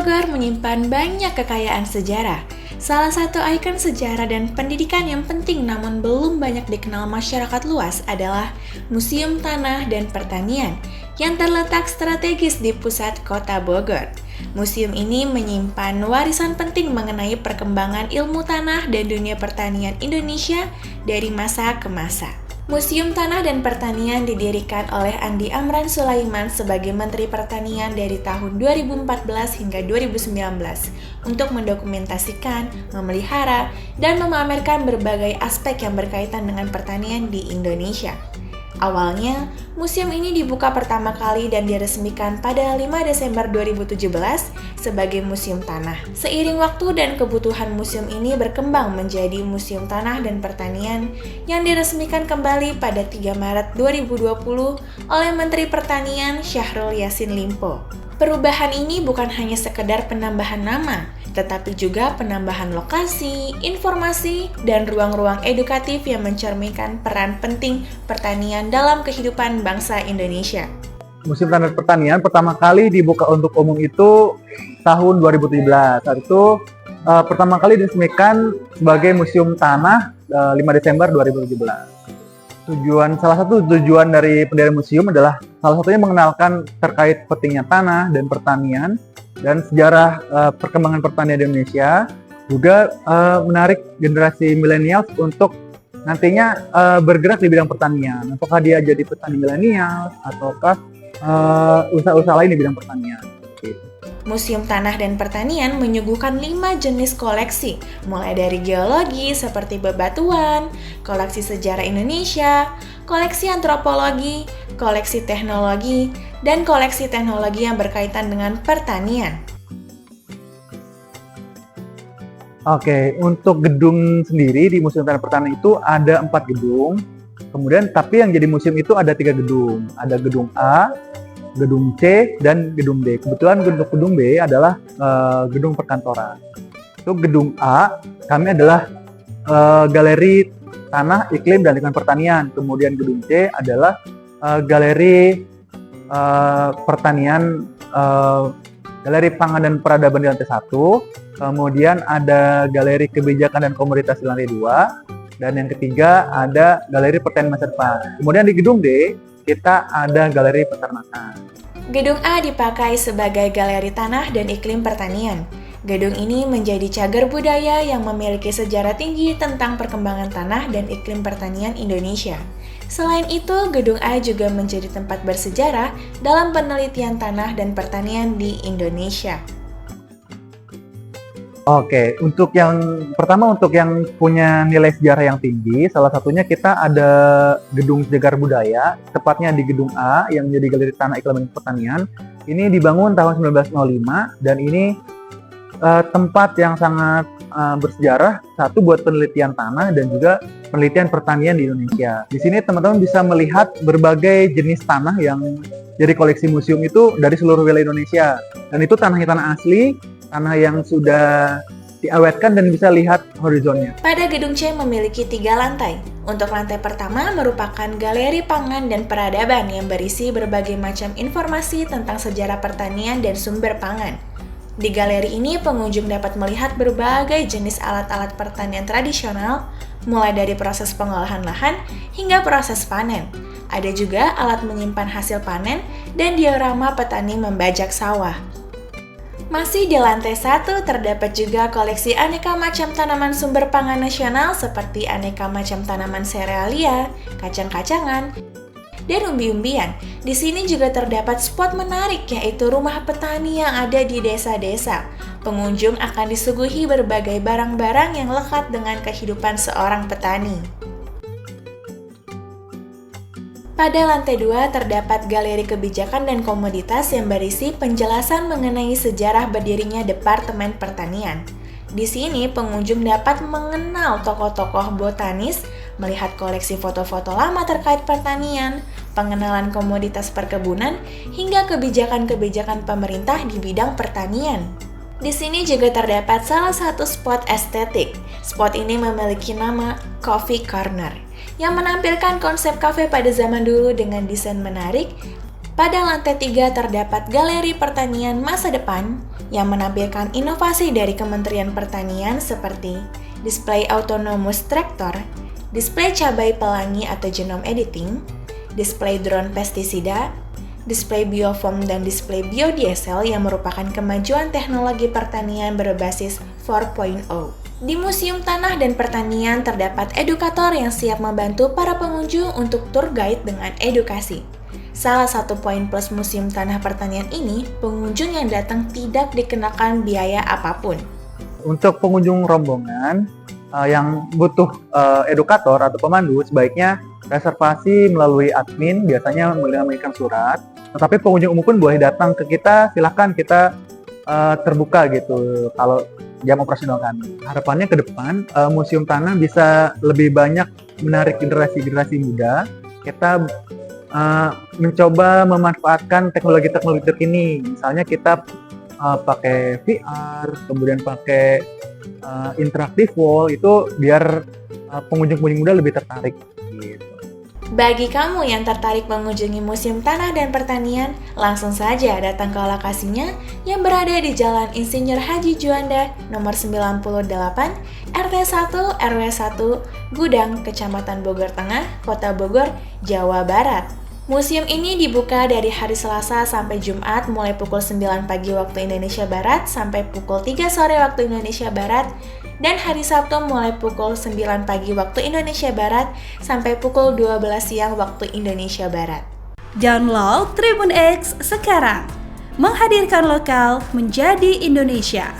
Bogor menyimpan banyak kekayaan sejarah. Salah satu ikon sejarah dan pendidikan yang penting namun belum banyak dikenal masyarakat luas adalah Museum Tanah dan Pertanian yang terletak strategis di pusat kota Bogor. Museum ini menyimpan warisan penting mengenai perkembangan ilmu tanah dan dunia pertanian Indonesia dari masa ke masa. Museum Tanah dan Pertanian didirikan oleh Andi Amran Sulaiman sebagai Menteri Pertanian dari tahun 2014 hingga 2019 untuk mendokumentasikan, memelihara, dan memamerkan berbagai aspek yang berkaitan dengan pertanian di Indonesia. Awalnya, museum ini dibuka pertama kali dan diresmikan pada 5 Desember 2017 sebagai Museum Tanah. Seiring waktu dan kebutuhan museum ini berkembang menjadi Museum Tanah dan Pertanian yang diresmikan kembali pada 3 Maret 2020 oleh Menteri Pertanian Syahrul Yassin Limpo. Perubahan ini bukan hanya sekedar penambahan nama, tetapi juga penambahan lokasi, informasi, dan ruang-ruang edukatif yang mencerminkan peran penting pertanian dalam kehidupan bangsa Indonesia. Museum Tanah dan Pertanian pertama kali dibuka untuk umum itu tahun 2017. Saat itu pertama kali diresmikan sebagai Museum Tanah 5 Desember 2017. Salah satu tujuan dari pendirian museum adalah salah satunya mengenalkan terkait pentingnya tanah dan pertanian dan sejarah perkembangan pertanian di Indonesia, juga menarik generasi milenial untuk nantinya bergerak di bidang pertanian. Apakah dia jadi petani milenial ataukah usaha-usaha lain di bidang pertanian. Museum Tanah dan Pertanian menyuguhkan 5 jenis koleksi, mulai dari geologi seperti bebatuan, koleksi sejarah Indonesia, koleksi antropologi, koleksi teknologi, dan koleksi teknologi yang berkaitan dengan pertanian. Oke, untuk gedung sendiri di Museum Tanah dan Pertanian itu ada 4 gedung. Kemudian, tapi yang jadi museum itu ada 3 gedung. Ada gedung A, gedung C, dan gedung D. Kebetulan gedung B adalah gedung perkantoran. Itu gedung A, kami adalah galeri tanah, iklim, dan lingkungan pertanian. Kemudian gedung C adalah galeri pertanian, galeri pangan dan peradaban di lantai 1. Kemudian ada galeri kebijakan dan komoditas di lantai 2. Dan yang ketiga ada galeri pertanian masa depan. Kemudian di gedung D, kita ada galeri peternakan. Gedung A dipakai sebagai galeri tanah dan iklim pertanian. Gedung ini menjadi cagar budaya yang memiliki sejarah tinggi tentang perkembangan tanah dan iklim pertanian Indonesia. Selain itu, gedung A juga menjadi tempat bersejarah dalam penelitian tanah dan pertanian di Indonesia. Oke, untuk yang pertama, untuk yang punya nilai sejarah yang tinggi, salah satunya kita ada gedung cagar budaya, tepatnya di gedung A yang menjadi galeri tanah iklim dan pertanian. Ini dibangun tahun 1905 dan ini tempat yang sangat bersejarah, satu buat penelitian tanah dan juga penelitian pertanian di Indonesia. Di sini teman-teman bisa melihat berbagai jenis tanah yang jadi koleksi museum itu dari seluruh wilayah Indonesia. Dan itu tanah asli, tanah yang sudah diawetkan dan bisa lihat horizonnya. Pada gedung C memiliki 3 lantai. Untuk lantai pertama merupakan galeri pangan dan peradaban yang berisi berbagai macam informasi tentang sejarah pertanian dan sumber pangan. Di galeri ini pengunjung dapat melihat berbagai jenis alat-alat pertanian tradisional, mulai dari proses pengolahan lahan hingga proses panen. Ada juga alat menyimpan hasil panen dan diorama petani membajak sawah. Masih di lantai 1 terdapat juga koleksi aneka macam tanaman sumber pangan nasional seperti aneka macam tanaman serealia, kacang-kacangan, dan umbi-umbian. Di sini juga terdapat spot menarik yaitu rumah petani yang ada di desa-desa. Pengunjung akan disuguhi berbagai barang-barang yang lekat dengan kehidupan seorang petani. Pada lantai 2 terdapat galeri kebijakan dan komoditas yang berisi penjelasan mengenai sejarah berdirinya Departemen Pertanian. Di sini pengunjung dapat mengenal tokoh-tokoh botanis, melihat koleksi foto-foto lama terkait pertanian, pengenalan komoditas perkebunan, hingga kebijakan-kebijakan pemerintah di bidang pertanian. Di sini juga terdapat salah satu spot estetik. Spot ini memiliki nama Coffee Corner, yang menampilkan konsep kafe pada zaman dulu dengan desain menarik. Pada lantai 3 terdapat galeri pertanian masa depan yang menampilkan inovasi dari Kementerian Pertanian seperti display autonomous traktor, display cabai pelangi atau genome editing, display drone pestisida, display biofoam dan display biodiesel yang merupakan kemajuan teknologi pertanian berbasis 4.0. Di Museum Tanah dan Pertanian terdapat edukator yang siap membantu para pengunjung untuk tour guide dengan edukasi. Salah satu poin plus Museum Tanah Pertanian ini, pengunjung yang datang tidak dikenakan biaya apapun. Untuk pengunjung rombongan yang butuh edukator atau pemandu, sebaiknya reservasi melalui admin, biasanya mengirimkan surat. Tetapi pengunjung umum pun boleh datang ke kita, silahkan, kita terbuka gitu kalau jam operasional kami. Harapannya ke depan Museum Tanah bisa lebih banyak menarik generasi-generasi muda. Kita mencoba memanfaatkan teknologi-teknologi terkini. Misalnya kita pakai VR, kemudian pakai interactive wall, itu biar pengunjung-pengunjung muda lebih tertarik. Gitu. Bagi kamu yang tertarik mengunjungi Museum Tanah dan Pertanian, langsung saja datang ke lokasinya yang berada di Jalan Insinyur Haji Juanda nomor 98, RT 1 RW 1, Gudang, Kecamatan Bogor Tengah, Kota Bogor, Jawa Barat. Museum ini dibuka dari hari Selasa sampai Jumat mulai pukul 9 pagi waktu Indonesia Barat sampai pukul 3 sore waktu Indonesia Barat, dan hari Sabtu mulai pukul 9 pagi waktu Indonesia Barat sampai pukul 12 siang waktu Indonesia Barat. Download Tribun X sekarang, menghadirkan lokal menjadi Indonesia.